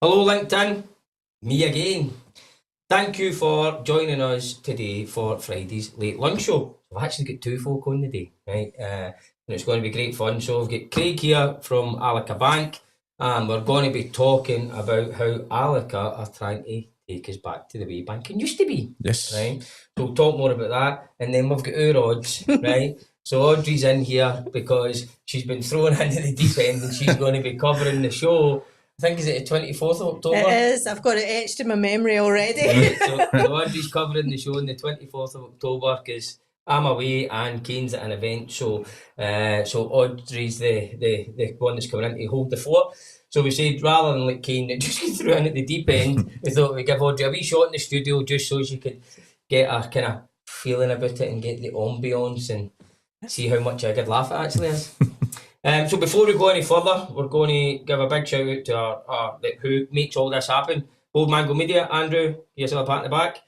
Hello LinkedIn, me again. Thank you for joining us today for Friday's Late Lunch Show. We've actually got two folk on the day, right? And it's going to be great fun. So we've got Craig here from Allica Bank, and we're going to be talking about how Allica are trying to take us back to the way banking used to be. Yes. Right? So we'll talk more about that. And then we've got our odds, right? So Audrey's in here because she's been thrown into the deep end and she's going to be covering the show. I think is it the 24th of October? It is. I've got it etched in my memory already. Right, so Audrey's covering the show on the 24th of October because I'm away and Kane's at an event. So Audrey's the one that's coming in to hold the fort. So we said rather than let Kane just get through in at the deep end, we thought we'd give Audrey a wee shot in the studio just so she could get a kind of feeling about it and get the ambience and see how much a good laugh it actually is. So before we go any further, we're going to give a big shout out to our who makes all this happen. Old Mango Media, Andrew, give yourself a pat in the back.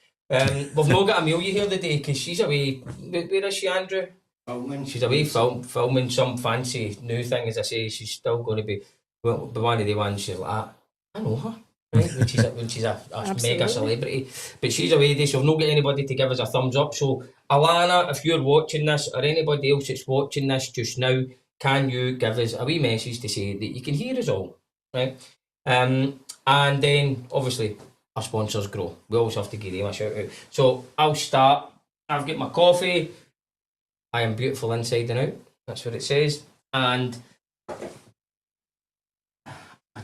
We've not got Amelia here today because she's away. Where is she, Andrew? Filming. She's away filming some fancy new thing. As I say, she's still going to be one of the ones. She's like, I know her, right? When she's a mega celebrity, but she's away today, so we've not got anybody to give us a thumbs up. So Alana, if you're watching this, or anybody else that's watching this just now, can you give us a wee message to say that you can hear us all, right? And then, obviously, our sponsors grow. We always have to give them a shout out. So I'll start. I've got my coffee. I am beautiful inside and out. That's what it says. And I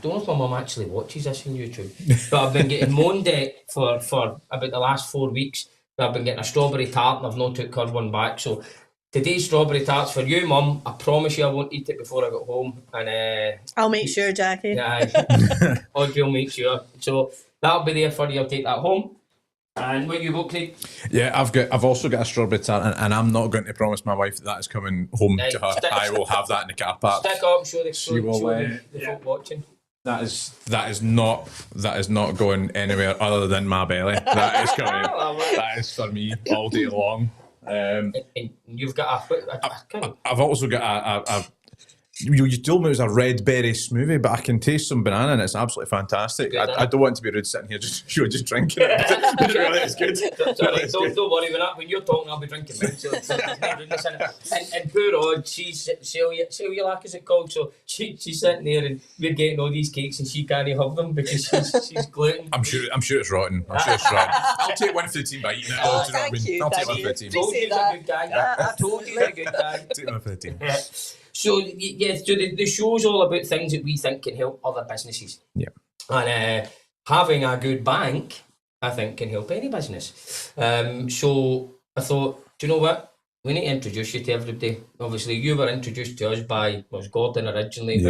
don't know if my mum actually watches this on YouTube, but I've been getting moaned at for about the last 4 weeks. I've been getting a strawberry tart and I've not took her one back. So today's strawberry tart's for you, Mum. I promise you I won't eat it before I get home. And I'll make sure, Jackie. Yeah, Audrey will make sure. So that'll be there for you. I'll take that home. And what you got, Craig? Yeah, I've also got a strawberry tart, and I'm not going to promise my wife that is coming home to her. I will have that in the car park. Stick up, show the folk watching. That is not going anywhere other than my belly. That is coming. That is for me all day long. And you've got I've also got a you told me it was a red berry smoothie, but I can taste some banana and it's absolutely fantastic. I don't want to be rude sitting here just drinking it. It really is good. Don't worry when you're talking, I'll be drinking mine. So and poor Odd, she's celiac is it called? So she's sitting there and we're getting all these cakes and she can't have them because she's gluten. I'm sure it's rotten. I'll take one for the team by eating it. Oh, thank you. I'll take one for the team. Told you he's a good guy. I told you he's a good guy. Take one for the team. So the show's all about things that we think can help other businesses. Yeah. And having a good bank, I think, can help any business. So I thought, do you know what? We need to introduce you to everybody. Obviously, you were introduced to us by Gordon originally,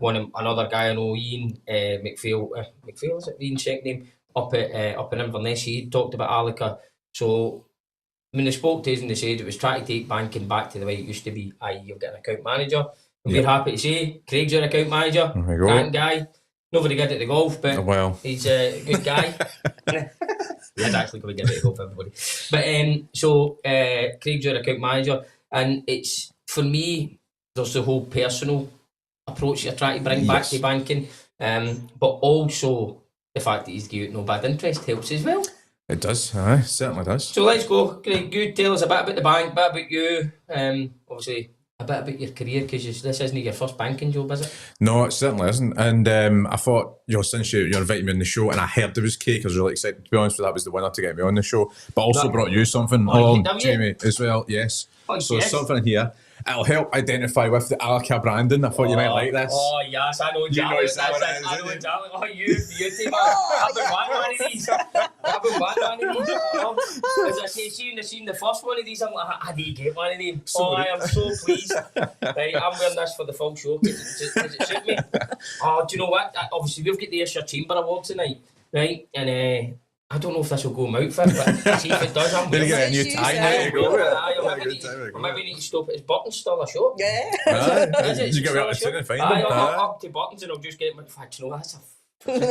but another guy I know, Ian McPhail is it Ian's check name up in Inverness. He talked about Allica. So when they spoke to us and they said it was trying to take banking back to the way it used to be, i.e. you've got an account manager. And we're happy to say Craig's your account manager, grand guy. Nobody good at the golf, but he's a good guy. He's actually going to give it a go for everybody. But so Craig's your account manager, and it's, for me, there's the whole personal approach you're trying to bring back to banking, but also the fact that he's giving no bad interest helps as well. It does, aye, certainly does. So let's go, Craig. You tell us a bit about the bank, a bit about you, obviously a bit about your career, because this isn't your first banking job, is it? No, it certainly isn't. And I thought, since you invited me on the show, and I heard there was cake, I was really excited. To be honest, that was the winner to get me on the show. But also brought you something along, Jamie, as well. Yes. Something here. It'll help identify with the Allica branding. I thought you might like this. Oh yes, I know exactly. I know exactly. Oh, you team. I've been wanting one of these. As I say, seeing the first one of these, I'm like, how do you get one of them? I am so pleased. Right, I'm wearing this for the full show. Does it suit me? Oh, do you know what? Obviously, we've got the Ayrshire Chamber Award tonight, right? And I don't know if this will go my outfit, but see if it does. I'm going to get a new tie. There you go. Maybe need to stop it. Is buttons still a shot? Yeah. You get out to find them. Up to buttons and I'll just get my... You know, that's a great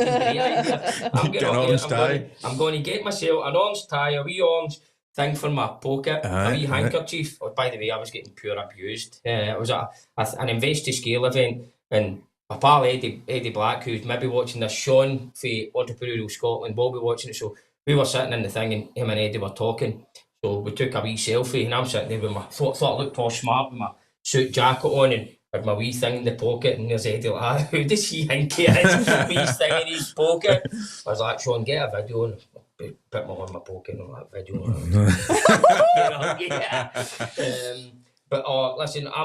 idea. I'm going to get myself an orange tie, a wee orange thing for my pocket, a wee handkerchief. Oh, by the way, I was getting pure abused. It was an Invest to Scale event, and a pal Eddie Black, who's maybe watching this, Sean for Entrepreneurial Scotland will be watching it. So we were sitting in the thing and him and Eddie were talking. So we took a wee selfie and I'm sitting there with my thought I looked all smart with my suit jacket on and had my wee thing in the pocket, and there's Eddie like, who does he think he is? Wee thing in his pocket. I was like, Sean, get a video and put my one in my pocket and all that video. But listen, I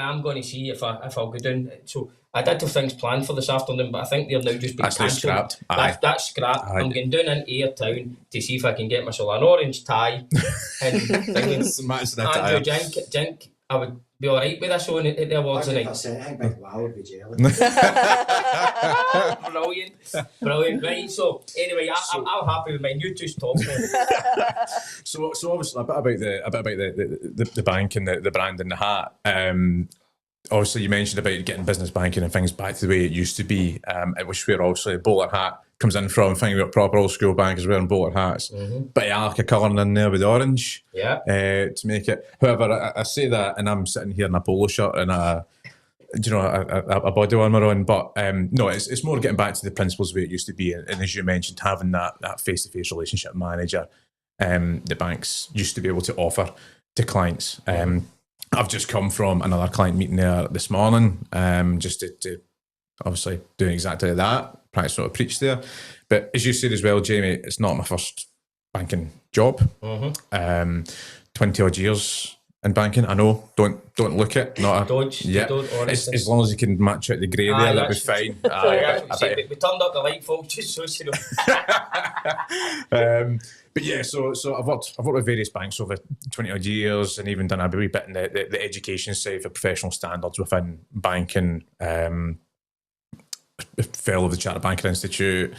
am going to see if I'll go down. So I did have things planned for this afternoon, but I think they're now just being cancelled. That's scrapped. Aye. I'm going down into Ayr Town to see if I can get myself an orange tie and Andrew Jink. I would be all right with this one at the awards tonight. I think Big Wow would be jealous. Brilliant. Right. So anyway, I'm happy with mine. You two talk. So obviously a bit about the bank and the brand and the hat. Obviously, you mentioned about getting business banking and things back to the way it used to be, which where obviously a bowler hat comes in from. Thinking about proper old school bankers wearing bowler hats, but yeah, like a colouring in there with the orange, to make it. However, I say that, and I'm sitting here in a polo shirt and a body armour on, but no, it's more getting back to the principles the way it used to be, and as you mentioned, having that face-to-face relationship manager the banks used to be able to offer to clients. I've just come from another client meeting there this morning, just to obviously doing exactly that, practice what I preach there. But as you said as well, Jamie, it's not my first banking job. 20 odd years in banking. I know, don't look it. Not a, don't honestly. As long as you can match out the grey there, that'll be fine. We turned up the light, folks, just so you know. But yeah, so I've worked with various banks over 20 odd years, and even done a wee bit in the education side for professional standards within banking. Fellow of the Chartered Banking Institute,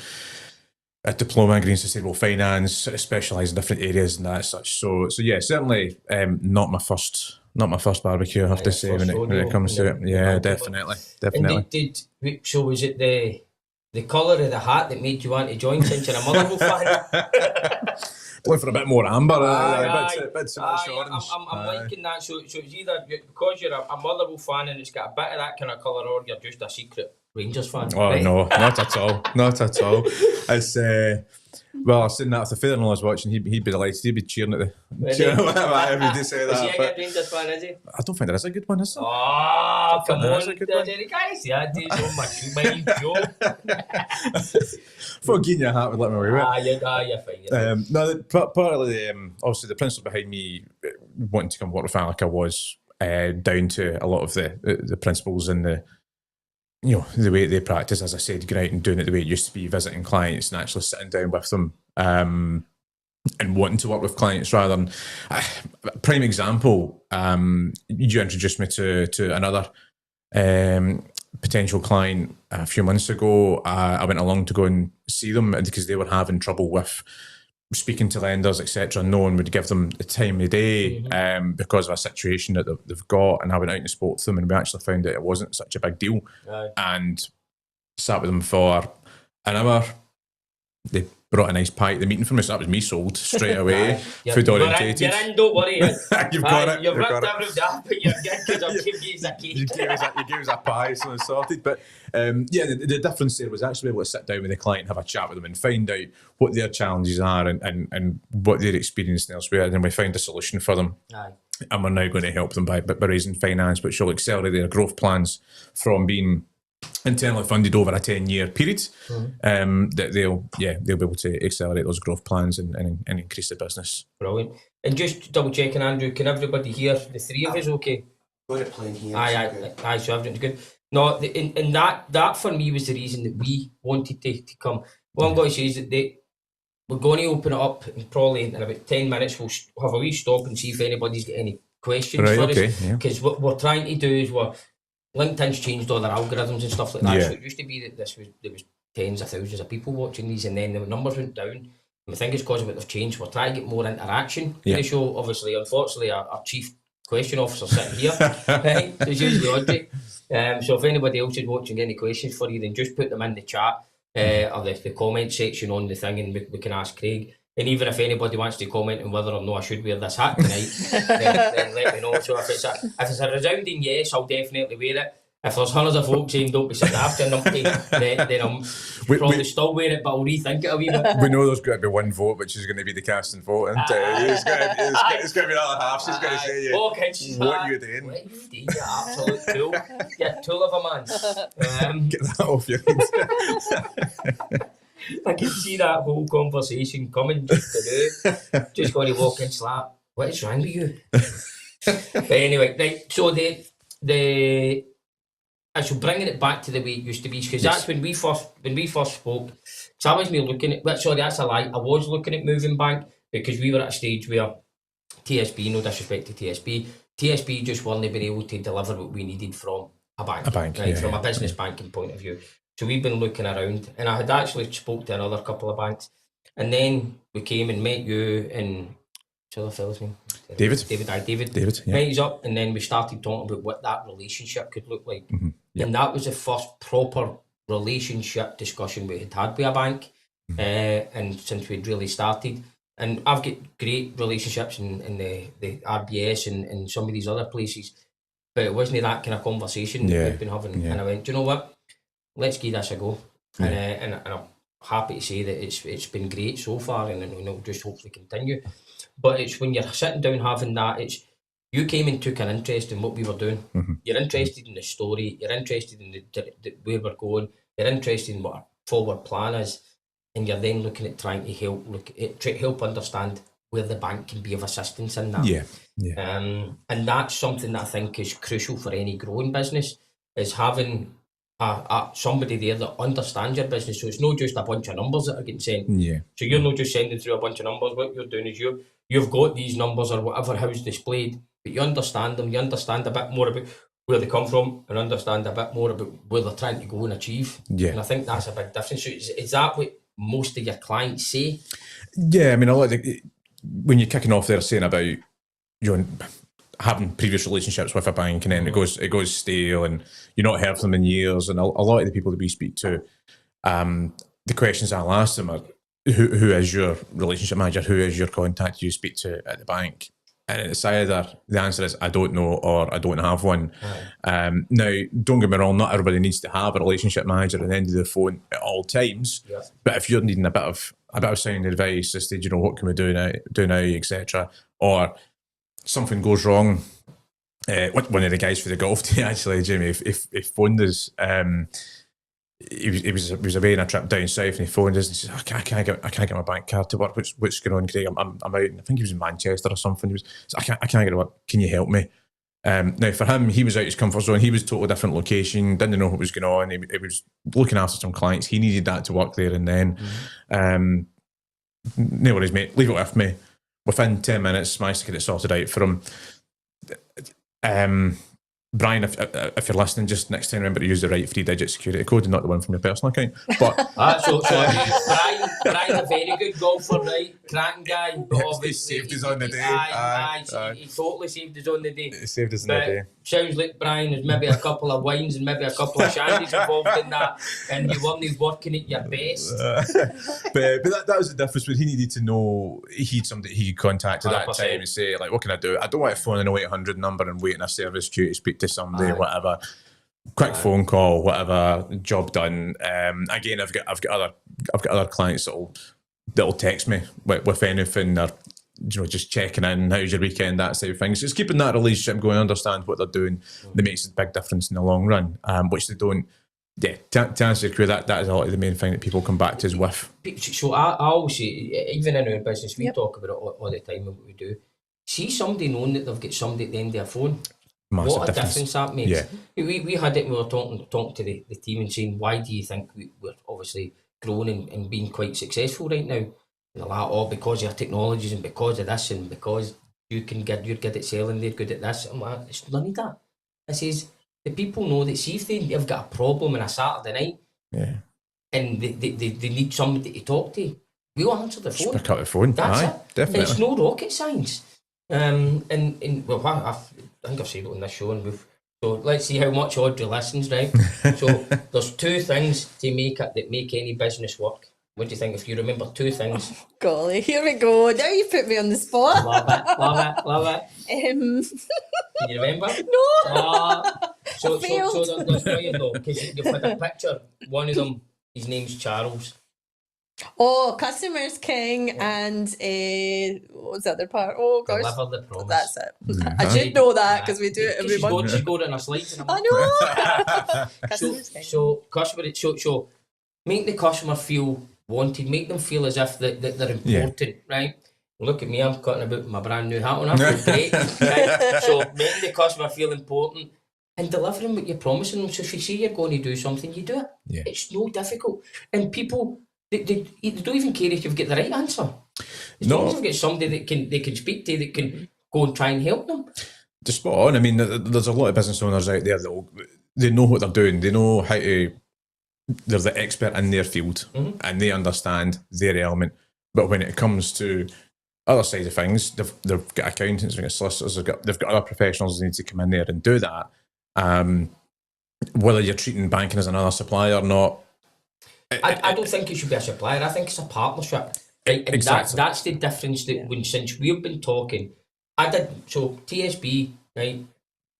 a diploma in green sustainable finance, specialise in different areas and that such. So yeah, certainly not my first barbecue, I have to say, when it comes to it. Yeah, definitely. And so was it the colour of the hat that made you want to join since you're a Motherwell fan? Looking for a bit more amber, bit too much orange. I'm liking that. So it's either because you're a Motherwell fan and it's got a bit of that kind of colour, or you're just a secret Rangers fan. Oh right? No, not at all. Not at all. It's well, I've seen that if the father-in-law was watching, he'd be delighted. He'd be cheering at the whatever you say that. Is he a good Rangers fan, is he? I don't think there is a good one, is there? Oh, come on, guys. Yeah, do so much. My joke. Forgetting your hat would let me away with it. You're fine. No, partly obviously the principle behind me wanting to come work with Allica was down to a lot of the principles and the way they practice, as I said, going out and doing it the way it used to be, visiting clients and actually sitting down with them and wanting to work with clients rather than... prime example, you introduced me to another potential client a few months ago. I went along to go and see them because they were having trouble with speaking to lenders, etc. No one would give them the time of day because of a situation that they've got. And I went out and spoke to them, and we actually found that it wasn't such a big deal. Right. And sat with them for an hour. They brought a nice pie to the meeting for me, so that was me sold straight away. Food orientated. You're in, don't worry. You've got it. You've ripped every dab, but you're good because I'll give you a cake. You gave us a pie, so it's sorted. But the difference there was actually able to sit down with the client and have a chat with them and find out what their challenges are and what they're experiencing elsewhere. And then we found a solution for them. Aye. And we're now going to help them by raising finance, which will accelerate their growth plans from being internally funded over a 10-year period. That they'll be able to accelerate those growth plans and increase the business. Brilliant. And just double checking, Andrew, can everybody hear the three of us okay? Got it playing here. Aye, so everything's good. No, and that for me was the reason that we wanted to come. What I'm going to say is that we're going to open it up, and probably in about 10 minutes we'll have a wee stop and see if anybody's got any questions for us. Because what we're trying to do is LinkedIn's changed all their algorithms and stuff like that. So it used to be that there was tens of thousands of people watching these, and then the numbers went down. And I think it's because of what they've changed. We're trying to get more interaction in the show. Obviously, unfortunately, our chief question officer sitting here, right? It's usually Audrey. So if anybody else is watching any questions for you, then just put them in the chat or the comment section on the thing, and we can ask Craig. And even if anybody wants to comment on whether or not I should wear this hat tonight, then let me know. So if it's a resounding yes, I'll definitely wear it. if there's hundreds of folk saying don't be so daft and numpty, then I'm probably still wear it, but I'll rethink it a wee bit. We know there's got to be one vote, which is going to be the casting vote, and it's going to be another half. She's going to say, "What you doing? What you doing? You absolute tool! You're a tool of a man." Get that off your head. I can see that whole conversation coming just going to walk in, slap. What is wrong with you? But anyway, right. So I should bringing it back to the way it used to be, because that's when we first spoke. So I was looking at. Sorry, that's a lie. I was looking at moving bank because we were at a stage where TSB, no disrespect to TSB just weren't being able to deliver what we needed from a bank, right? From a business banking point of view. So we've been looking around, and I had actually spoke to another couple of banks, and then we came and met you and what's the other fellow's name? David. David. Yeah. Met us up, and then we started talking about what that relationship could look like. Mm-hmm. Yep. And that was the first proper relationship discussion we had with a bank, and since we'd really started. And I've got great relationships in the RBS and some of these other places, but it wasn't that kind of conversation that we've been having. Yeah. And I went, do you know what? Let's give this a go. Yeah. And I'm happy to say that it's been great so far, and it'll just hopefully continue. But it's when you're sitting down having that, it's you came and took an interest in what we were doing. Mm-hmm. You're interested in the story. You're interested in the where we're going. You're interested in what our forward plan is, and you're then looking at trying to help understand where the bank can be of assistance in that. Yeah. And that's something that I think is crucial for any growing business, is having somebody there that understands your business. So it's not just a bunch of numbers that are getting sent. Yeah. So you're not just sending through a bunch of numbers. What you're doing is you've got these numbers or whatever how's displayed, but you understand them. You understand a bit more about where they come from and understand a bit more about where they're trying to go and achieve. Yeah. And I think that's a big difference. So is that what most of your clients say? Yeah, I mean, when you're kicking off there saying about having previous relationships with a bank, and then it goes stale, and you're not heard from them in years, and a lot of the people that we speak to, the questions I'll ask them are, who is your relationship manager? Who is your contact you speak to at the bank? And it's either the answer is I don't know or I don't have one. Now, don't get me wrong, not everybody needs to have a relationship manager at the end of the phone at all times. Yeah. But if you're needing a bit of sound advice as to, what can we do now, etc., or something goes wrong. One of the guys for the golf team, actually, Jamie, if phoned us. He was away on a trip down south, and he phoned us and he said, I can't get my bank card to work. What's going on, Craig? I'm out. I think he was in Manchester or something. I can't get it work. Can you help me? Now for him, he was out his comfort zone. He was totally different location. Didn't know what was going on. He was looking after some clients. He needed that to work there and then. No worries, mate. Leave it with me. Within 10 minutes, managed to get it sorted out for him. Brian, if you're listening, just next time remember to use the right 3-digit security code and not the one from your personal account. But so Brian, a very good golfer, right? Cracking guy, but obviously he saved us on the day. He totally saved us on the day. He saved us on the day. Sounds like Brian has maybe a couple of wines and maybe a couple of shandies involved in that, and you weren't working at your best. But that was the difference. When he needed to know, he had somebody he could contact at that 100%. Time and say, like, what can I do? I don't want to phone an 0800 number and wait in a service queue to speak to somebody, whatever. Quick phone call, whatever, job done. Again, I've got other clients that'll text me with anything, or just checking in, how's your weekend, that sort of thing. So it's keeping that relationship going, understand what they're doing, that makes a big difference in the long run, which they don't. Yeah, to answer your query, that is a lot of the main thing that people come back to us with. So I always say, even in our business, we talk about it all the time and what we do. See somebody knowing that they've got somebody at the end of their phone. Massive what a difference that makes. Yeah. We had it, we were talking to the team and saying, why do you think we're obviously growing and being quite successful right now? And they're like, because of your technologies and because of this and because you're good at selling, they're good at this. I'm like, it's none of that. I says, the people know that, see if they've got a problem on a Saturday night and they need somebody to talk to, we'll answer the phone. Just pick up the phone. That's it. Definitely. It's no rocket science. I think I've said it on this show, so let's see how much Audrey listens, right? So there's 2 things to make any business work. What do you think? If you remember 2 things. Oh, golly, here we go. Now you put me on the spot. Love it. Can you remember? No. So failed. there's brilliant though, because you've had a picture. One of them, his name's Charles. Oh, customers king and what was the other part? Oh gosh, Deliver the promise. that's it. I should know that because we do it every month. She's got it in her slides. I know. Customers king. So make the customer feel wanted. Make them feel as if that they're important, right? Look at me, I'm cutting about my brand new hat on. I feel great. Right? So make the customer feel important and delivering what you're promising them. So if you say you're going to do something, you do it. Yeah. It's no difficult. And people, they don't even care if you've got the right answer. As long as you've got somebody that they can speak to, that can go and try and help them. Just spot on. I mean, there's a lot of business owners out there that they know what they're doing. They know how to. They're the expert in their field, and they understand their element. But when it comes to other side of things, they've got accountants, they've got solicitors, they've got other professionals that need to come in there and do that. Whether you're treating banking as another supplier or not, I don't think it should be a supplier. I think it's a partnership. Right? And exactly. That's the difference that since we've been talking, so TSB, right?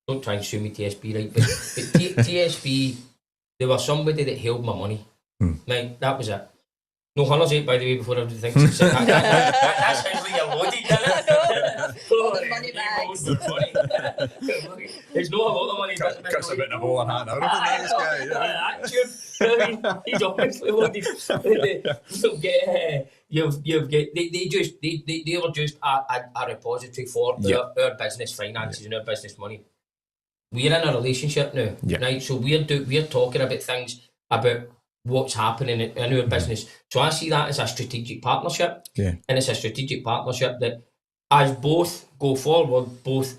Don't try and sue me, TSB, right? But TSB, they were somebody that held my money. Right? That was it. No hunters ate, by the way, before everybody thinks it's that sounds like you're loaded, doesn't it? The money bags. There's no a lot of money. Cuts a bit of a bowler hat now. He's obviously loaded. They were just a repository for our business finances and our business money. We're in a relationship now, right? So we're talking about things about what's happening in our business. So I see that as a strategic partnership, and it's a strategic partnership that, as both go forward, both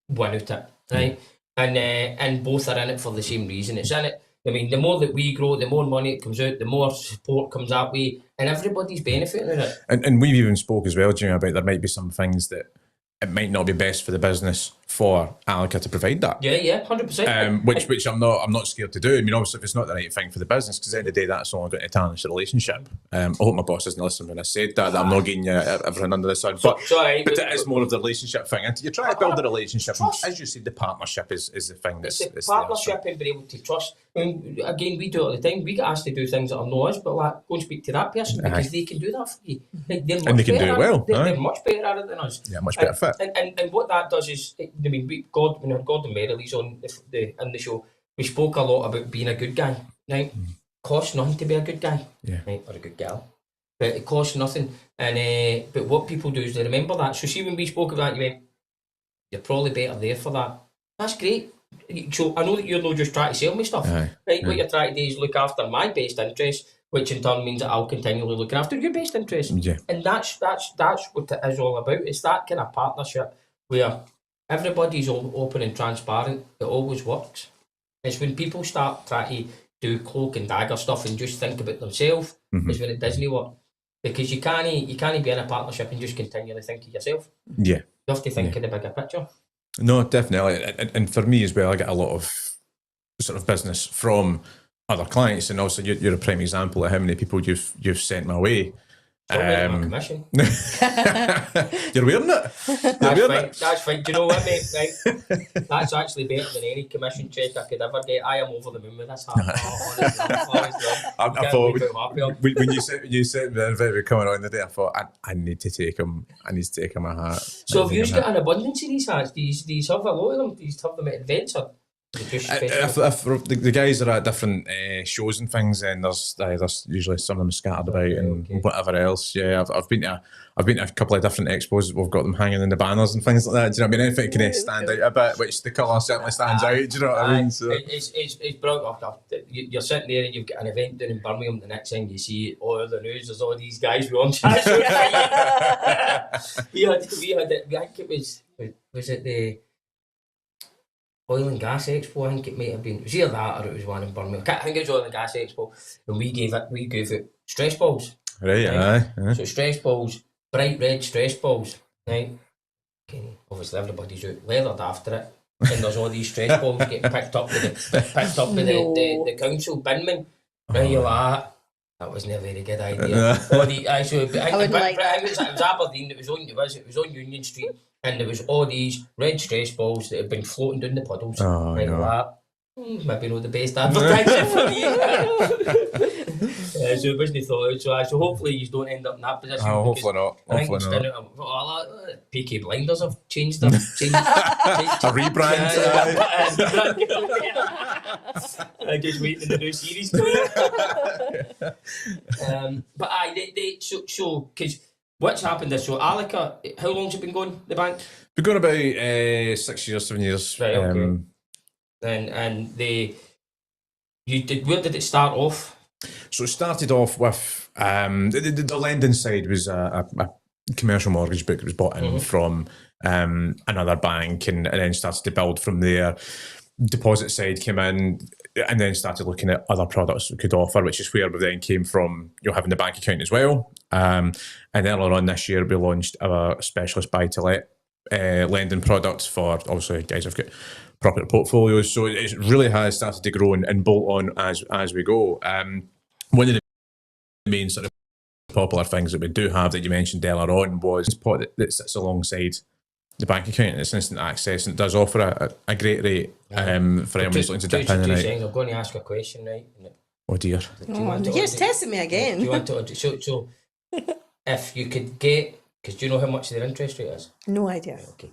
win out it, right? And both are in it for the same reason. It's in it. I mean, the more that we grow, the more money it comes out, the more support comes that way, and everybody's benefiting in it. And we've even spoke as well, Jimmy, about there might be some things that it might not be best for the business for Allica to provide that. Yeah, 100%. Which I'm not scared to do. I mean, obviously, if it's not the right thing for the business, because at the end of the day, that's only going to tarnish the relationship. I hope my boss doesn't listen when I said that I'm not getting you everything under the sun. But it is more of the relationship thing. And you try to build a relationship. Trust. As you said, the partnership is the thing that's the partnership and being able to trust. I mean, again, we do it all the time. We get asked to do things that are not us, but like, go and speak to that person because they can do that for you. Like, and they can do it well. They're much better at it than us. Yeah, much better fit. And what that does is, I mean, when Gordon Merrill's on the show, we spoke a lot about being a good guy. Right? Costs nothing to be a good guy, right, or a good gal, but it costs nothing. And but what people do is they remember that. So see, when we spoke about that, you went, "You're probably better there for that." That's great. So I know that you're not just trying to sell me stuff, right? What you're trying to do is look after my best interest, which in turn means that I'll continually look after your best interest. And that's what it is all about. It's that kind of partnership where everybody's all open and transparent. It always works. It's when people start trying to do cloak and dagger stuff and just think about themselves is when it doesn't work. Because you can't be in a partnership and just continually think of yourself. Yeah. You have to think of the bigger picture. No, definitely. And for me as well, I get a lot of sort of business from other clients, and also you're a prime example of how many people you've sent my way. Commission. You're wearing it. That's fine. Do you know what, mate? Right? That's actually better than any commission check I could ever get. I am over the moon with this. I thought when you said the coming on the day, I thought I need to take him. I need to take him a hat. So have you got an abundance of these hats? Do you have a lot of them? Do you have them at events or? If the guys are at different shows and things, and there's usually some of them scattered about and whatever else. Yeah, I've been to a couple of different expos. We've got them hanging in the banners and things like that. Do you know what I mean? Anything can stand out a bit, which the colour certainly stands out. Do you know what I mean? So it's brilliant. You're sitting there and you've got an event down in Birmingham. The next thing you see all the news, there's all these guys with on chat. we had it. I think it was it the Oil and Gas Expo. I think it might have been. It was either that or it was one in Birmingham. I think it was Oil and Gas Expo, and we gave it stress balls. Right. Aye. So stress balls, bright red stress balls. Right. Okay. Obviously, everybody's out leathered after it, and there's all these stress balls getting picked up with the council binman. Right. You're like, that wasn't a very good idea. It was Aberdeen. It was on Union Street. And there was all these red stress balls that had been floating down the puddles. Maybe not the best advertising for the year. So it wasn't thought out. So hopefully you don't end up in that position. Oh, hopefully not. I think Hopefully it's not. Peaky Blinders have changed them. A rebrand. I'm just waiting for the new series coming out. But so because what's happened is, so Allica, how long's it been going, the bank? We've got about 6 years, 7 years. Right, okay. And where did it start off? So it started off with the lending side was a commercial mortgage book that was bought in from another bank, and then started to build from there. Deposit side came in, and then started looking at other products we could offer, which is where we then came from, having the bank account as well. And earlier on this year, we launched our specialist buy-to-let lending products for, obviously, guys have got property portfolios. So it really has started to grow and bolt on as we go. One of the main sort of popular things that we do have that you mentioned earlier on was this pot that sits alongside the bank account, and it's instant access, and it does offer a great rate for anyone who's looking to dip in and out. I'm going to ask a question, right? Oh dear. Here's testing me again. Do you want to so if you could get, because do you know how much their interest rate is? No idea. Okay.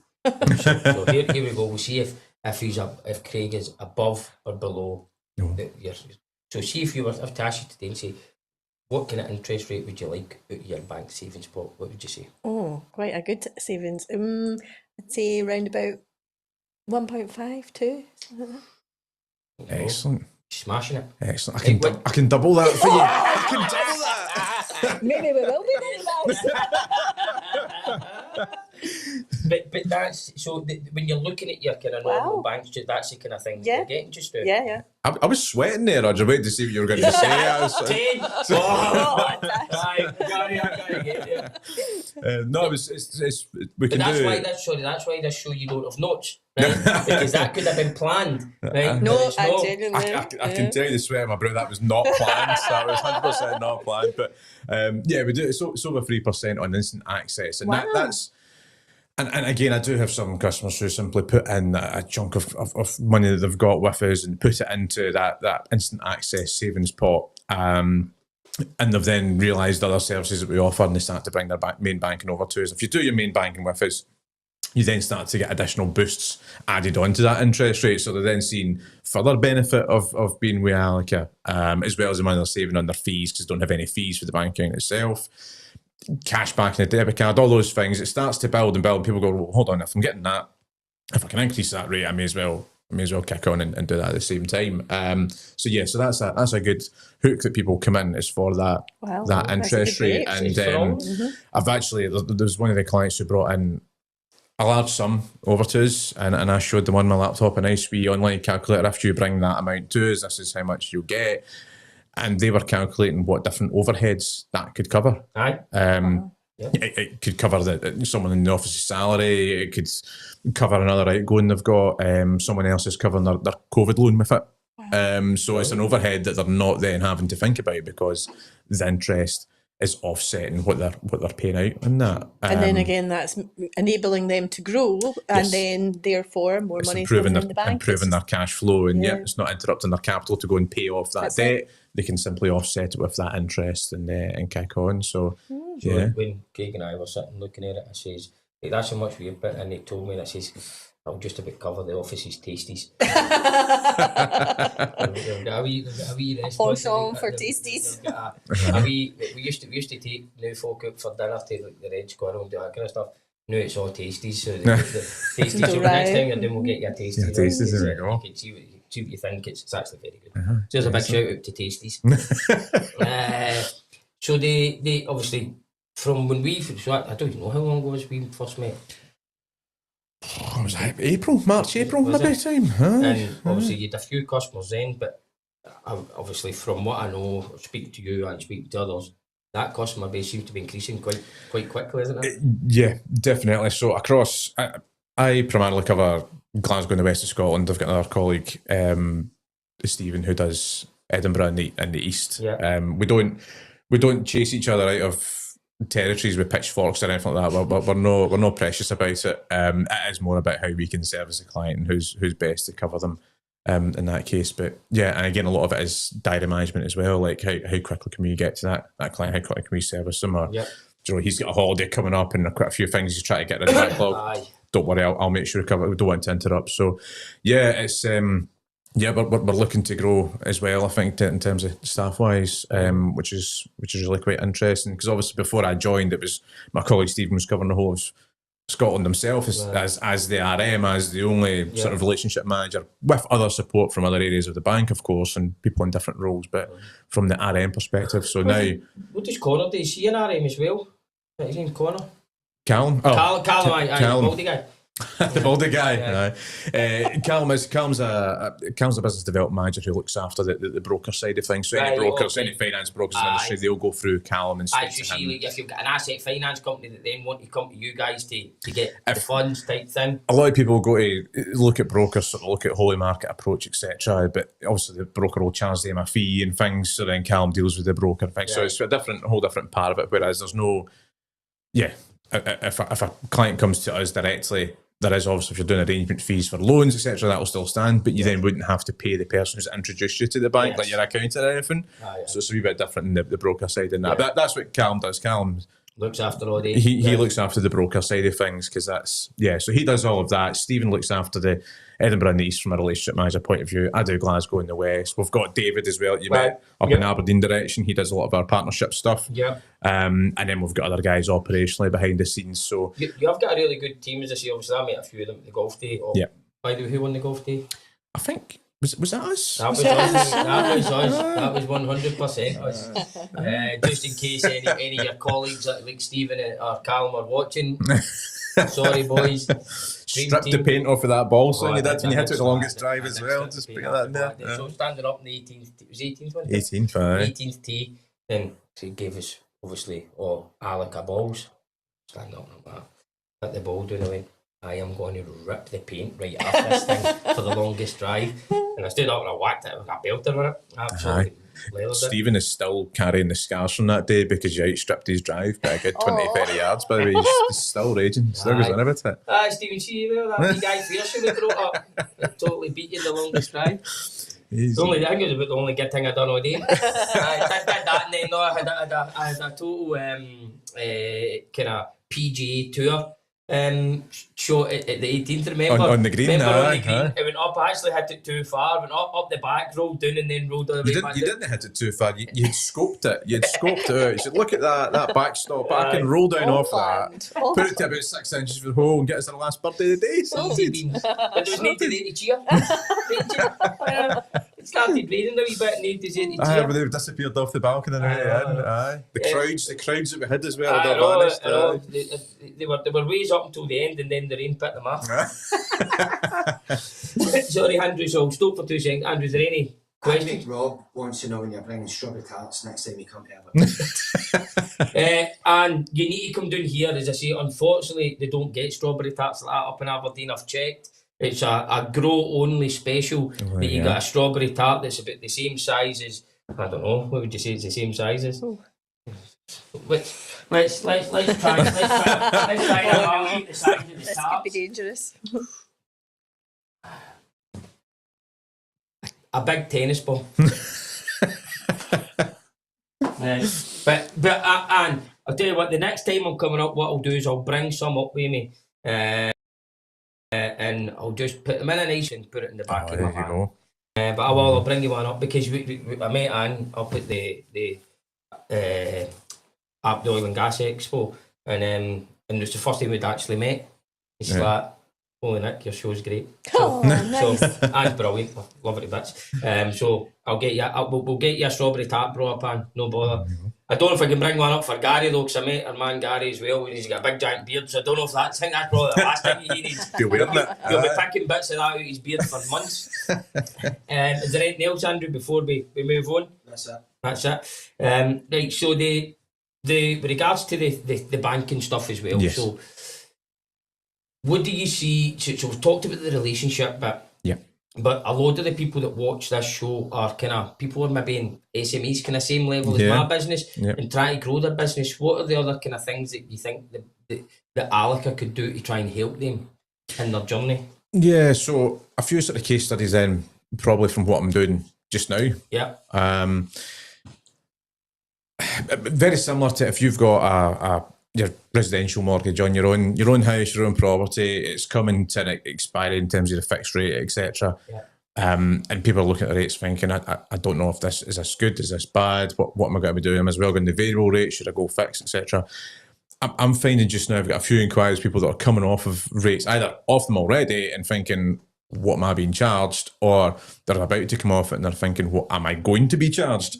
So here we go. We'll see if Craig is above or below. No. So see if you were to ask you today and say, what kind of interest rate would you like out of your bank savings pot? What would you say? Oh, quite a good savings. I'd say around about 1.5, 2, something like that. Excellent. Smashing it. Excellent. I can double that for you. I can double that. Maybe we will be But that's so when you're looking at your kind of normal banks, that's the kind of thing you're getting just now. Yeah. I was sweating there. I was waiting to see what you were going to say. I was, 10. I gotta get there. no, it's we can that's do. Why that's why this show you don't have notes, right? Because that could have been planned, right? No, I I can tell you the sweat in my brow. That was not planned. That was 100% not planned. But yeah, we do. It's over 3% on instant access, and that's. And again, I do have some customers who simply put in a chunk of money that they've got with us and put it into that instant access savings pot. And they've then realised other services that we offer, and they start to bring their main banking over to us. If you do your main banking with us, you then start to get additional boosts added onto that interest rate. So they're then seeing further benefit of being with Allica, as well as the money they're saving on their fees, because they don't have any fees for the bank account itself. Cash back in a debit card, all those things. It starts to build and build. People go, well, hold on, if I'm getting that, if I can increase that rate, I may as well kick on and do that at the same time. So that's a good hook that people come in, is for that interest rate. And I've actually, there's one of the clients who brought in a large sum over to us, and I showed them on my laptop a nice wee online calculator. If you bring that amount to us, this is how much you'll get. And they were calculating what different overheads that could cover. Aye. It could cover someone in the office's salary. It could cover another outgoing they've got. Someone else is covering their COVID loan with it. So it's an overhead that they're not then having to think about, because the interest is offsetting what they're paying out on that. And then again, that's enabling them to grow, and then therefore more money improving in the bank. Improving their cash flow, and it's not interrupting their capital to go and pay off that debt. They can simply offset it with that interest and kick on. So when Craig and I were sitting looking at it, I says, hey, that's how much we've been, and they told me, and I says, I'll just about cover the office's tasties. Penchant for tasties. We used to take new folk out for dinner to the Red Squirrel and do that kind of stuff. Now it's all tasties. So the tasties. So the next time you're doing, we'll get your tasties. Yeah, tasties, there we go. You can see what you think. It's actually very good. So there's a big shout out to tasties. So they obviously, from when I don't even know how long ago was we first met. Was that March, April, maybe time? And obviously you had a few customers then, but obviously from what I know, speaking to you and speaking to others, that customer base seems to be increasing quite quickly, isn't it? Yeah, definitely. So across, I primarily cover Glasgow and the west of Scotland. I've got another colleague, Stephen, who does Edinburgh in the east. Yeah. We don't chase each other out of territories with pitchforks or anything like that. We're no precious about it. It is more about how we can service a client and who's best to cover them in that case. But yeah, and again, a lot of it is diary management as well. Like how quickly can we get to that client? How quickly can we service them? Or Yep. you know, he's got a holiday coming up and quite a few things he's trying to get rid of the backlog. Aye. Don't worry, I'll make sure to cover it. We don't want to interrupt. So yeah, it's yeah, we're looking to grow as well, I think, in terms of staff wise, which is really quite interesting, because obviously before I joined, it was my colleague Stephen was covering the whole of Scotland himself as the RM, as the only sort of relationship manager, with other support from other areas of the bank, of course, and people in different roles, but from the RM perspective. So now, what does Connor do? Is he an RM as well? Is his name Connor? Callum, Callum, the baldy guy. The baldy guy. Callum's a business development manager who looks after the broker side of things. So any brokers, any finance brokers in the industry, they'll go through Callum and speak to him. Like if you've got an asset finance company that then want to come to you guys to get the funds type thing. A lot of people go to look at brokers, sort of look at holy market approach, etc. But obviously the broker will charge them a fee and things. So then Callum deals with the broker and things. So it's a whole different part of it. Whereas there's no, if a client comes to us directly, there is obviously, if you're doing arrangement fees for loans, etc., that will still stand, but you then wouldn't have to pay the person who's introduced you to the bank, like your accountant or anything. So it's a wee bit different in the broker side in that. But that's what Callum does. Callum looks after all the... He looks after the broker side of things, because that's... Yeah, so he does all of that. Stephen looks after the Edinburgh and the East from a relationship manager point of view. I do Glasgow and the West. We've got David as well, you met, up in Aberdeen direction. He does a lot of our partnership stuff. Yeah. And then we've got other guys operationally behind the scenes. So you have got a really good team, as I say. Obviously, I met a few of them at the golf day. By the way, who won the golf day? I think... Was that us? That was us. That was us. That was 100% us. Just in case any of your colleagues like Stephen or Callum are watching, sorry boys. Stripped the paint off of that ball, so you did when you hit it the longest drive as well. Just put that in there. So standing up in the 18th, it was 18th one? 18th tee, and he gave us obviously Allica balls. Standing up like that, hit the ball down the way. I am going to rip the paint right off this thing for the longest drive. And I stood up and I whacked it with a belter on it. Absolutely. Stephen is still carrying the scars from that day because you outstripped his drive by a good 20-30 yards. By the way, he's still raging. Still goes on about it. Stephen, see that wee guy fierce we brought up. Totally beat you in the longest drive. The thing was about the only good thing I done all day. I did that, and then I had a total kind of PGA tour show at the 18th, remember? On the green, It went up, I actually hit it too far, went up the back, rolled down and then rolled all the way back. You didn't hit it too far, you had scoped it. You had scoped it out. You said, look at that backstop, I can roll down off that, put it to about 6 inches from the hole and get us our last birdie of the day. But there was need to cheer. It started raining a wee bit and need to say to cheer. But they disappeared off the balcony. The crowds that we had as well. They were ways up until the end, and then the rain picked them off. Sorry, Andrew, so I'll stop for 2 seconds. Andrew, is there any questions? I think Rob wants to know when you're bringing strawberry tarts next time you come to Aberdeen. And you need to come down here, as I say. Unfortunately, they don't get strawberry tarts like that up in Aberdeen. I've checked. It's a grow-only special that you got a strawberry tart that's about the same size as, I don't know, what would you say it's the same size as? Let's try and eat the size of the tarts. This could be dangerous. A big tennis ball. But and I'll tell you what, the next time I'm coming up, what I'll do is I'll bring some up with me, and I'll just put them in a nice and put it in the back of my van. But I'll bring you one up, because I met Anne up at the Oil and Gas Expo, and it's the first time we'd actually met. It's like, holy Nick, your show's great. Nice. So Anne's brilliant, I love her to bits. So I'll get you. We'll get you a strawberry tart brought up, Anne. No bother. I don't know if I can bring one up for Gary though, because I met our man Gary as well. He's got a big giant beard, so I don't know if that's. I think that's probably the last thing he needs. You'll be picking bits of that out of his beard for months. Is there anything else, Andrew, before we move on? That's it. Right. So with regards to the banking stuff as well. Yes. So what do you see? So we've talked about the relationship bit. But a lot of the people that watch this show are kind of people who are maybe in SMEs, kind of same level as my business, and trying to grow their business. What are the other kind of things that you think that Allica could do to try and help them in their journey? Yeah, so a few sort of case studies then. probably from what I'm doing just now. Yeah. Very similar to if you've got your residential mortgage on your own house, your own property, it's coming to an expiry in terms of the fixed rate, etc. Yeah. And people are looking at the rates thinking, I don't know if this is this good, is this bad? What am I going to be doing? Am I as well going to variable rate? Should I go fixed, etc.? I'm finding just now I've got a few inquiries, people that are coming off of rates, either off them already and thinking, what am I being charged? Or they're about to come off it and they're thinking, what am I going to be charged?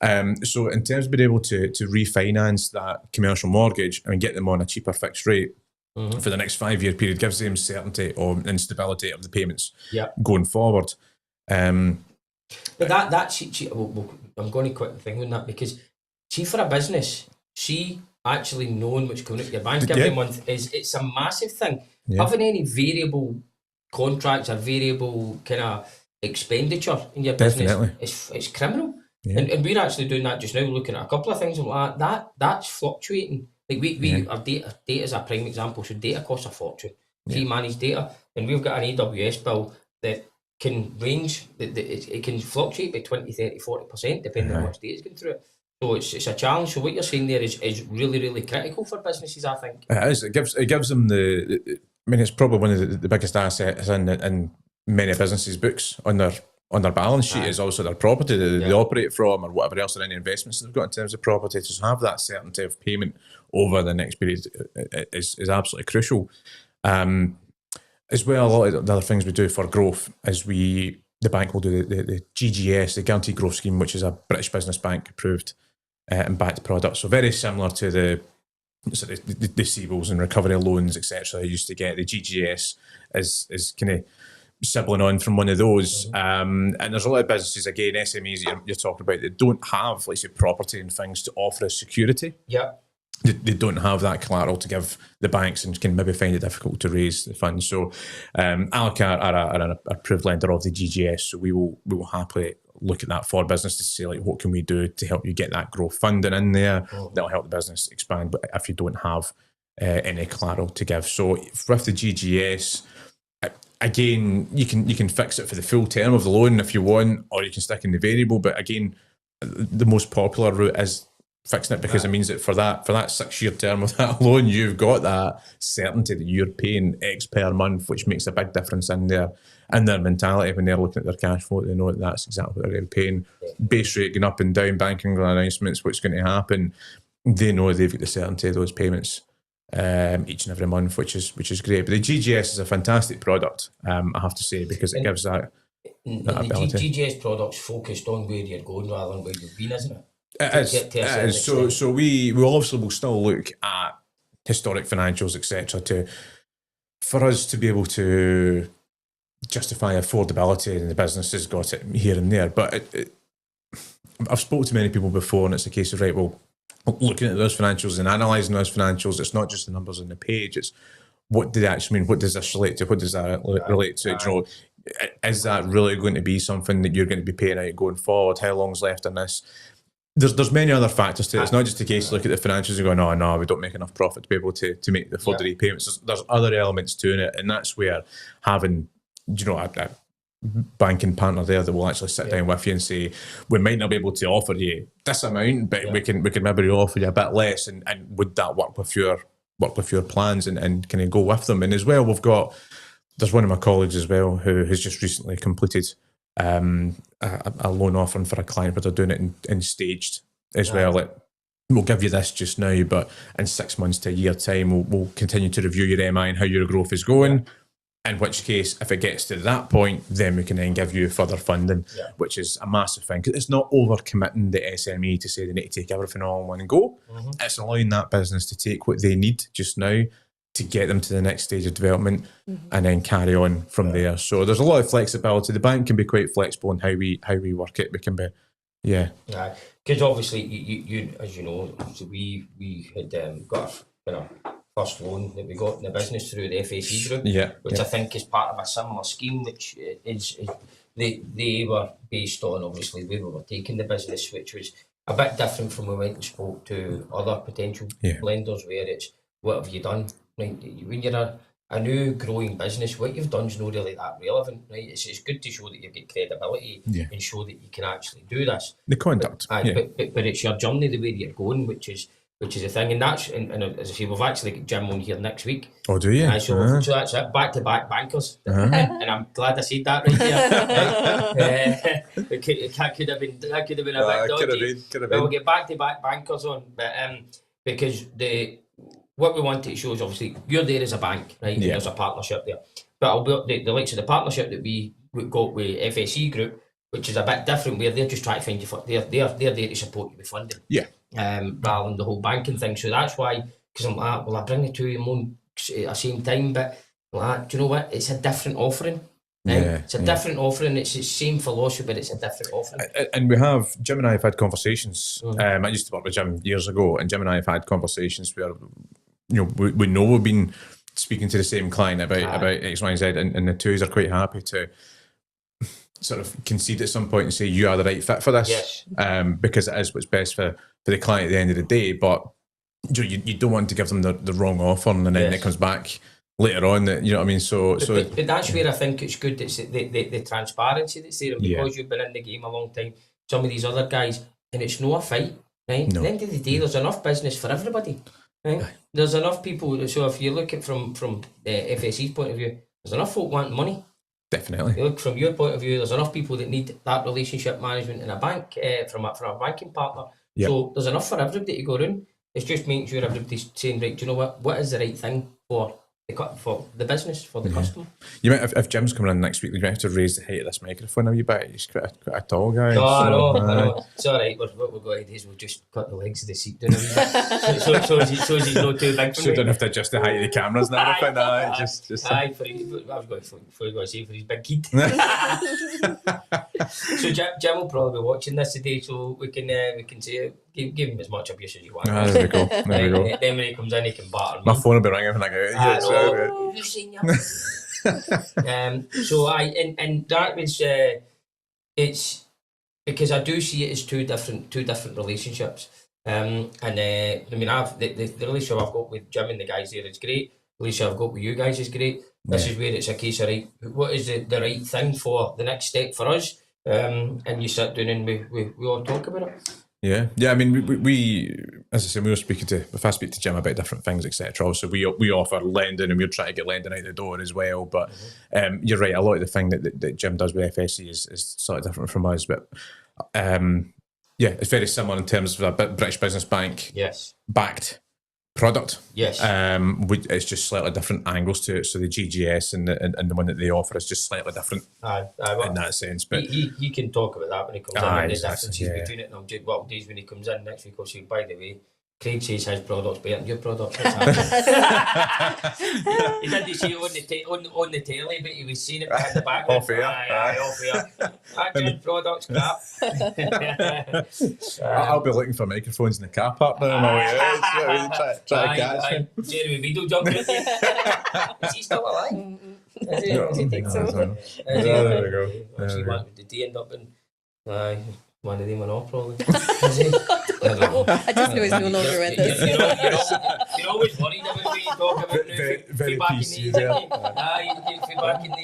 So in terms of being able to refinance that commercial mortgage and get them on a cheaper fixed rate for the next 5-year period gives them certainty and stability of the payments going forward. But I'm going to quit the thing on that, because see, for a business, actually knowing what's coming out of your bank every month it's a massive thing. Having any variable contracts or variable kind of expenditure in your business, it's criminal. And we're actually doing that just now, looking at a couple of things like that's fluctuating. Like we our data is a prime example. So data costs a fortune. We manage data, and we've got an AWS bill that can range. It can fluctuate by 20, 30, 40% depending on which data is going through it. So it's a challenge. So what you're saying there is really, really critical for businesses, I think. It is. It gives them it's probably one of the biggest assets in many businesses' books on their balance sheet is also their property that they operate from, or whatever else, or any investments they've got in terms of property. To have that certainty of payment over the next period is absolutely crucial. As well, a lot of the other things we do for growth is the bank will do the GGS, the Guaranteed Growth Scheme, which is a British Business Bank approved and backed product. So very similar to the CBILS and recovery loans, etc. I used to get. The GGS is kind of sibling on from one of those. And there's a lot of businesses, again, SMEs you're talking about, that don't have, let's say, property and things to offer as security. Yeah. They don't have that collateral to give the banks and can maybe find it difficult to raise the funds. So Allica are an approved lender of the GGS, so we will happily look at that for business to say, like, what can we do to help you get that growth funding in there that'll help the business expand, but if you don't have any collateral to give. So with the GGS, again, you can fix it for the full term of the loan if you want, or you can stick in the variable. But again, the most popular route is fixing it, because it means that for that 6-year term of that loan, you've got that certainty that you're paying X per month, which makes a big difference in their mentality when they're looking at their cash flow. They know that that's exactly what they're paying. Base rate going up and down, banking announcements, what's going to happen. They know they've got the certainty of those payments each and every month, which is great. But the GGS is a fantastic product, I have to say, because it gives that ability. The GGS product's focused on where you're going rather than where you've been, isn't it? It is. So we obviously will still look at historic financials, etc., for us to be able to justify affordability, and the business has got it here and there. But I've spoken to many people before, and it's a case of, right, well, looking at those financials and analysing those financials, it's not just the numbers on the page, it's what do they actually mean? What does this relate to? What does that relate to? You know, is that really going to be something that you're going to be paying out going forward? How long's left in this? There's many other factors to it. It's not just a case to look at the financials and go, no, we don't make enough profit to be able to make the full repayments. There's other elements to it, and that's where having, a banking partner there that will actually sit down with you and say, we might not be able to offer you this amount, but we can maybe offer you a bit less, and would that work with your plans, and kind of go with them. And as well, there's one of my colleagues as well who has just recently completed a loan offering for a client, but they're doing it in staged as well. Like, we'll give you this just now, but in 6 months to a year time, we'll continue to review your MI and how your growth is going. In which case, if it gets to that point, then we can then give you further funding, which is a massive thing. Because it's not overcommitting the SME to say they need to take everything all in one go. It's allowing that business to take what they need just now to get them to the next stage of development and then carry on from there. So there's a lot of flexibility. The bank can be quite flexible in how we work it. We can be, because obviously you as you know, so we had got a first loan that we got in the business through the FAC group, which I think is part of a similar scheme, which is they were based on obviously where we were taking the business, which was a bit different from when we went and spoke to other potential lenders, where it's, what have you done? Right, when you're a new growing business, what you've done is not really that relevant, right? It's good to show that you've got credibility and show that you can actually do this. The conduct. But it's your journey, the way that you're going, which is the thing. And that's, and as I say, we've actually got Jim on here next week. Oh, do you? So that's it, back-to-back bankers. And I'm glad I said that right there. That could have been a bit dodgy. Could have We'll been. get back-to-back bankers on, but because what we want to show is obviously you're there as a bank, right? And there's a partnership there. But I'll be the likes of the partnership that we got with FSE Group, which is a bit different, where they're just trying to find you for they're there to support you with funding. Yeah. Rather than the whole banking thing. So that's why, because I'm like, well, I bring the two of them on at the same time, but like, do you know what? It's a different offering. It's a different offering. It's the same philosophy, but it's a different offering. And we have, Jim and I have had conversations. I used to work with Jim years ago, and Jim and I have had conversations where, we know we've been speaking to the same client about X, Y, and Z, and the twos are quite happy to sort of concede at some point and say you are the right fit for this, because it is what's best for the client at the end of the day. But you don't want to give them the wrong offer, and then it comes back later on. That, you know what I mean. But that's where I think it's good. It's the transparency that's there, and because you've been in the game a long time. Some of these other guys, and it's no a fight, right? No. At the end of the day, there's enough business for everybody, right? There's enough people. So if you look at from FSE's point of view, there's enough folk wanting money. Definitely. You look from your point of view, there's enough people that need that relationship management in a bank from a banking partner. Yep. So there's enough for everybody to go around. It's just making sure everybody's saying, right, do you know what is the right thing for the business, for the customer? You might, if Jim's coming in next week, you might have to raise the height of this microphone a wee bit. He's quite a tall guy. No, I know. It's all right. What we'll go ahead is we'll just cut the legs of the seat down a wee bit. so he's not too big for me. So you don't have to adjust the height of the cameras and everything. I was going to say for his big kid. So Jim will probably be watching this today, so we can say give him as much abuse as you want. There we go. Then when he comes in, he can batter me. My phone will be ringing when I go out. You've seen your so and that was it's because I do see it as two different relationships. I mean, I've the relationship I've got with Jim and the guys there is great. The relationship I've got with you guys is great. This is where it's a case of, right, what is the right thing for the next step for us? And you sit down and we all talk about it. Yeah. I mean, we as I said, we were speaking to, if I speak to Jim about different things, etc. So we offer lending, and we're trying to get lending out the door as well. But you're right, a lot of the thing that Jim does with FSE is slightly different from us. But it's very similar in terms of a British business bank backed product. Yes. It's just slightly different angles to it. So the GGS and the one that they offer is just slightly different in that sense. But he can talk about that when he comes in, and the differences between it. And days when he comes in next week, I'll say, by the way, Craig says his product's better than your product. He didn't say it on the telly, but he was seeing it behind the back. Off air. Off air. That good product's crap. I'll be looking for microphones in the car park now on my way out. Try to catch him. Jeremy Beadle jumping in there. Is he still alive? Is he? I think so. There we go. Did he end up in... one of them went off, probably. I just know he's no longer with us. You're always worried about what you talk about now. Very back PC, in the 80s. Back in the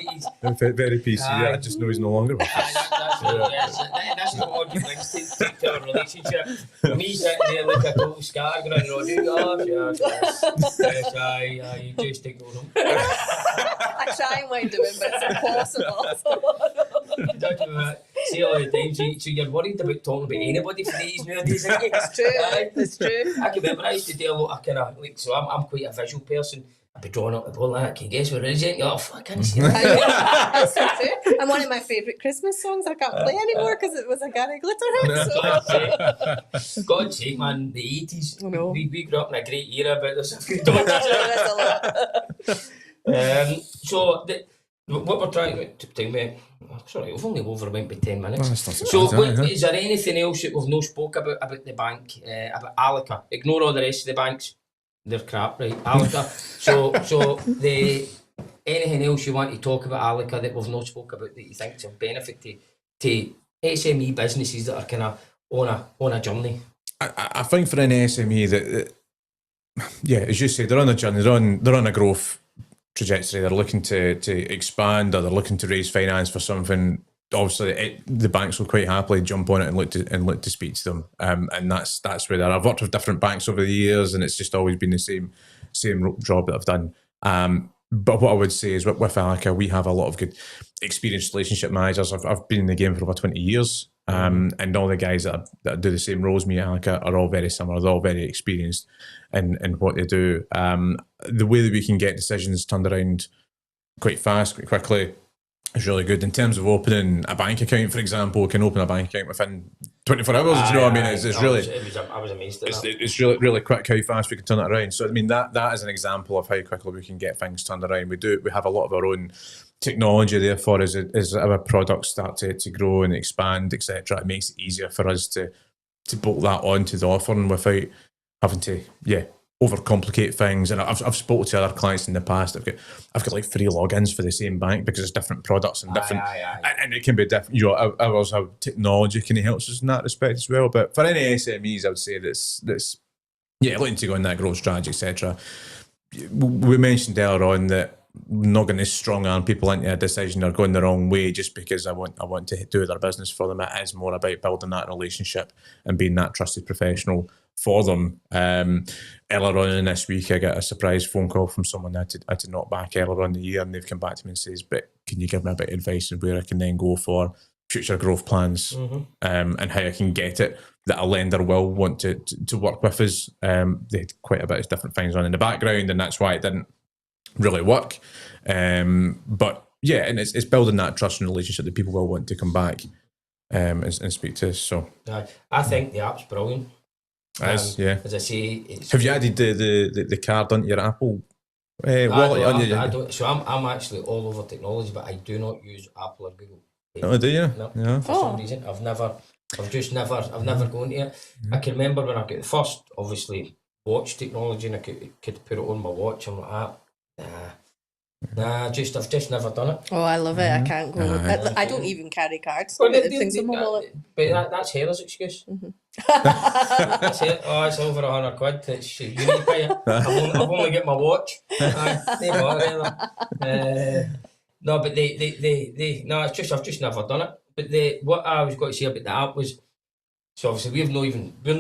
80s. Very PC, I just know he's no longer with us. That's what all you brings to our relationship. Me sitting there like a total scar going around, yes, you just ignore him. I try and wind him in, but it's impossible. See all the time, so you're worried about talking about anybody for these nowadays, isn't you? It's true. I can remember I used to do a lot of kind of, like, so I'm quite a visual person. I'd be drawing up the ball like that. Can you guess what it is yet? You're like, oh, I can't see that. That's so true. And one of my favourite Christmas songs I can't play anymore because it was a Gary Glitter hit. So. God's sake, man, the 80s. I know. We grew up in a great era, but there's a few dodges. So, what we're trying to time, sorry, we've only overwent by 10 minutes. So, is there anything else that we've no spoke about the bank, about Allica? Ignore all the rest of the banks. They're crap, right? Allica. So anything else you want to talk about Allica that we've not spoke about that you think is of benefit to SME businesses that are kind of on a journey? I think for an SME that as you say, they're on a journey, they're on a growth trajectory, they're looking to expand, or they're looking to raise finance for something, obviously the banks will quite happily jump on it and look to speak to them. And that's where they're. I've worked with different banks over the years, and it's just always been the same job that I've done. But what I would say is with Allica, we have a lot of good experienced relationship managers. I've been in the game for over 20 years. And all the guys that do the same roles as me at Allica are all very similar. They're all very experienced in what they do. The way that we can get decisions turned around quite fast, quite quickly, is really good. In terms of opening a bank account, for example, we can open a bank account within 24 hours. Do you know what I mean? It's really, I was amazed at that. It's really quick how fast we can turn it around. So I mean that is an example of how quickly we can get things turned around. We have a lot of our own technology, therefore, as our products start to grow and expand, etc. It makes it easier for us to bolt that onto the offering without having to overcomplicate things. And I've spoken to other clients in the past. I've got like 3 logins for the same bank because it's different products and different, and it can be different. You know, ours have technology can help us in that respect as well. But for any SMEs, I would say that's looking to go in that growth strategy, etc. We mentioned earlier on that we're not going to strong arm people into a decision or going the wrong way just because I want to do their business for them. It is more about building that relationship and being that trusted professional for them. Earlier on in this week, I got a surprise phone call from someone I had to knock back earlier on in the year, and they've come back to me and says, "But can you give me a bit of advice on where I can then go for future growth plans, and how I can get it that a lender will want to work with us?" They had quite a bit of different things on in the background, and that's why it didn't really work. But yeah, and it's building that trust and relationship that people will want to come back and speak to us. So I think the app's brilliant. As I say, have you added the card onto your Apple wallet? I don't. So I'm actually all over technology, but I do not use Apple or Google. Oh, do you? No, Yeah. for some reason I've never gone to it. I can remember when I got the first, obviously, watch technology, and I could put it on my watch. I'm like, I've just never done it. Oh, I love it. I can't go. I don't even carry cards. Well, Things in my wallet. But that's Heather's excuse. That's it. Oh, it's over £100. It's you need to pay it. I've only got my watch. No, but no, it's just I've just never done it. But what I was going to say about the app was, so obviously we're not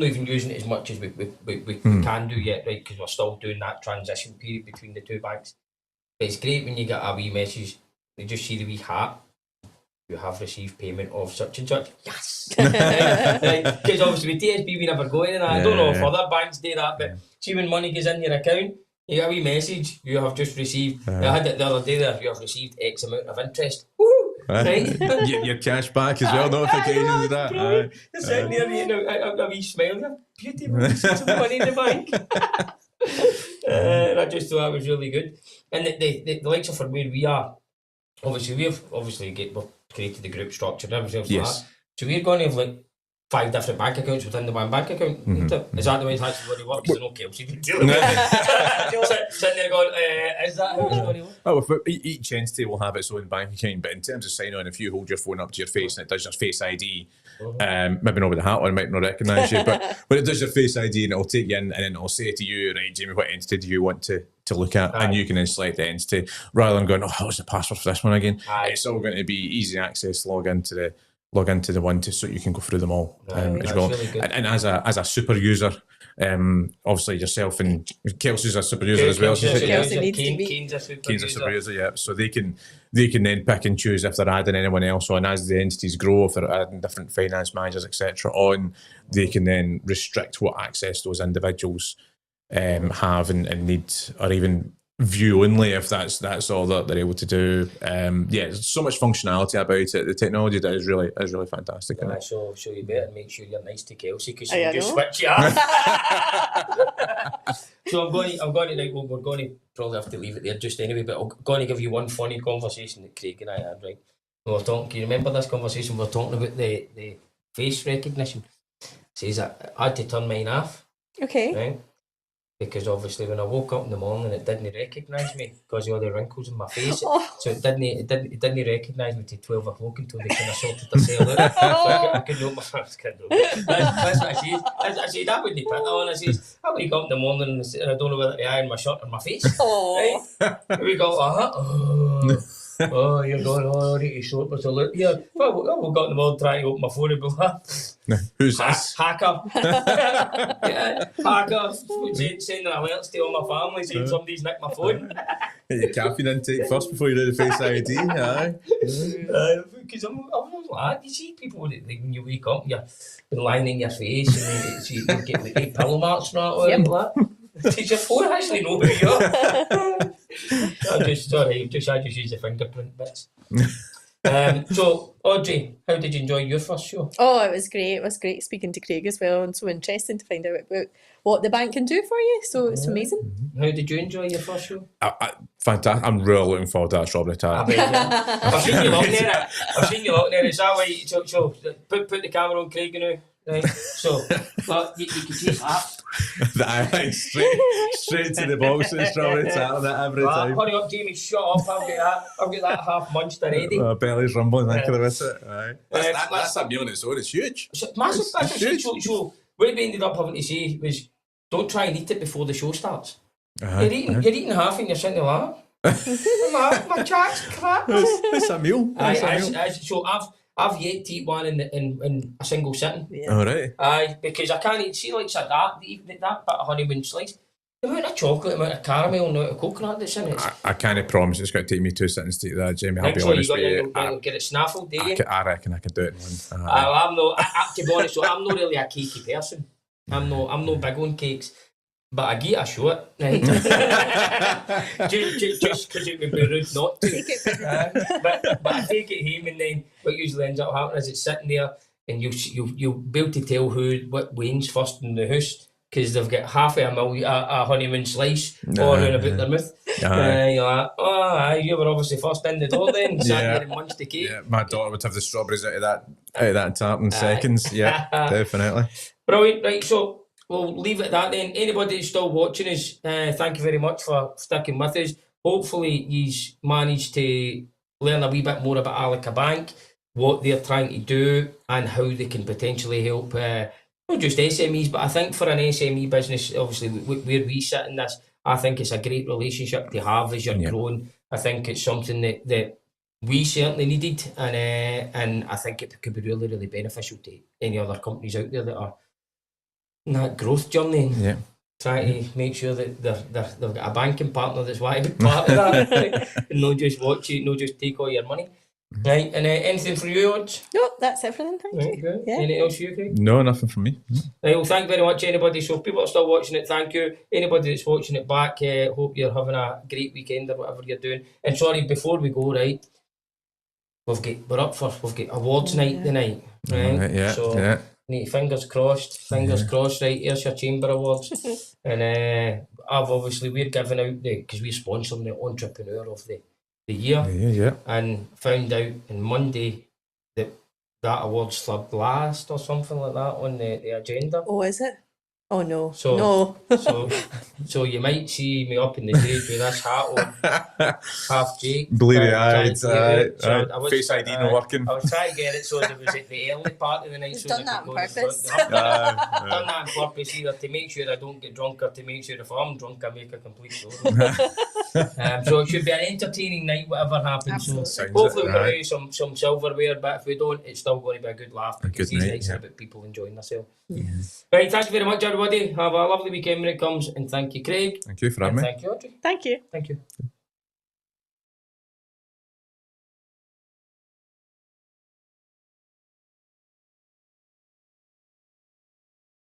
even using it as much as we can do yet, right? Because we're still doing that transition period between the two banks. But it's great when you get a wee message, they just see the wee hat. You have received payment of such and such. Yes! Because obviously with TSB we never go in, and I don't know if other banks do that, but see when money goes in your account, you get a wee message, you have just received, I had it the other day there, you have received X amount of interest. Woo! Right? Your cash back as well, notifications of that. You're sitting there, you know, a wee smile, you're beautiful, some money in the bank. And I just thought that was really good. And the likes of for where we are, obviously we've created the group structure and everything else like that. So we're going to have like 5 different bank accounts within the one bank account. Is that the way it's actually going to work? Because I know Kelsey's been dealing with it. Sitting there going, is that how it's going to work? Oh, each entity will have its own bank account, but in terms of sign on, if you hold your phone up to your face and it does your Face ID, maybe not with the hat on, it might not recognise you, but when it does your Face ID and it'll take you in, and then it'll say to you, right, Jamie, what entity do you want to look at? And you can then select the entity rather than going, oh, what's the password for this one again? It's all going to be easy access to log into the one so you can go through them all as well. Really, and as a super user, obviously yourself and Kelsey's a super user as well. Kane's a super user, yeah. So they can then pick and choose if they're adding anyone else on as the entities grow. If they're adding different finance managers, etc. on, they can then restrict what access those individuals have and need, or even view only if that's all that they're able to do. There's so much functionality about it. The technology that is really fantastic. So you better make sure you're nice to Kelsey, because she'll just switch you off. So we're going to probably have to leave it there just anyway, but I'm going to give you one funny conversation that Craig and I had, right? We were talking, can you remember this conversation? We were talking about the face recognition. Says that I had to turn mine off. Okay. Right? because obviously when I woke up in the morning it didn't recognise me because of all the wrinkles in my face. Oh. So it didn't recognise me till 12 o'clock until they kind of sorted themselves out. So I couldn't open my first candle. That's what I said. I said, that wouldn't put that on. I says, I wake up in the morning and I don't know whether to iron my shirt or my face. Oh. Right? We go, oh, you're going, I need to sort myself out here. Well, I woke up in the morning trying to open my phone and be like, Who's this? hacker. Yeah, hacker. Sending alerts to all my family saying somebody's nicked my phone. Get your caffeine intake first before you do the Face ID. Aye. Because I was like, you see people that when you wake up, you're been lying in your face and you get like 8 pillow marks and all that. Does your phone actually know who you are? I just use the fingerprint bits. So, Audrey, how did you enjoy your first show? Oh, it was great. It was great speaking to Craig as well, and so interesting to find out about what the bank can do for you. So it's amazing. How did you enjoy your first show? Fantastic. I'm really looking forward to that strawberry tart. I've seen you looking at it. Is that why? So put the camera on Craig now. Right. So, but you can taste that. straight to the box with the strawberry tart on it every time. Hurry up, Jamie, shut up. I've got that half munched already. My belly's rumbling thinking about it. Aye. That's a meal on its own, it's huge. It's massive. That's huge. So what we ended up having to say was, don't try and eat it before the show starts. You're eating half and you're sitting there like, my chat's crap. It's a meal. So I've yet to eat one in a single sitting. Yeah. All right. Aye, because I can't eat, see like that bit of honeymoon slice. The amount of chocolate, the amount of caramel, and the amount of coconut that's in it. I can't promise it's going to take me 2 seconds to eat that, Jamie. I'll be honest with you. You'll get it snaffled, do you? I reckon I could do it in one. I'm not. To be honest, I'm not really a cakey person. I'm not big on cakes, but I get a shot, right? just because it would be rude not to. But I take it home, and then what usually ends up happening is it's sitting there, and you'll be able to tell what wins first in the house. Because they've got half a honeymoon slice all around about their mouth. You're like, you were obviously first in the door then, sat there and munched the cake. Yeah, my daughter would have the strawberries out of that tart in seconds. Yeah, definitely. Brilliant, right, so we'll leave it at that then. Anybody that's still watching us, thank you very much for sticking with us. Hopefully you've managed to learn a wee bit more about Allica Bank, what they're trying to do and how they can potentially help not just SMEs, but I think for an SME business, obviously where we sit in this, I think it's a great relationship to have as you're growing. I think it's something that we certainly needed, and I think it could be really, really beneficial to any other companies out there that are in that growth journey. Yeah. Trying to make sure that they've got a banking partner that's want to be part of that, right? And not just watch it, not just take all your money. Right, and anything for you, Odds? No, that's everything. Thank you. Good. Yeah. Anything else for you, Craig? No, nothing from me. Right, well, thank you very much, anybody. So if people are still watching it, thank you. Anybody that's watching it back, hope you're having a great weekend or whatever you're doing. And sorry, before we go, right, we've got awards night tonight, right? So need fingers crossed, right? Here's your Chamber Awards, and we're giving out because we're sponsoring the Entrepreneur of the year, and found out on Monday that award's for last or something like that on the agenda. Oh, is it? Oh no. So so you might see me up in the stage with this hat on, half Jake. Bleary eyed, Face ID not working. I was trying to get it so it was at the early part of the night. You've so done that on purpose. I've done that on purpose, either to make sure I don't get drunk or to make sure if I'm drunk I make a complete show. So it should be an entertaining night, whatever happens. Absolutely. So hopefully we'll do some silverware, but if we don't, it's still going to be a good laugh because these nights are about people enjoying themselves. Right, thank you very much, everybody. Have a lovely weekend when it comes, and thank you, Craig. Thank you for having me. Thank you, Audrey. Thank you. Thank you.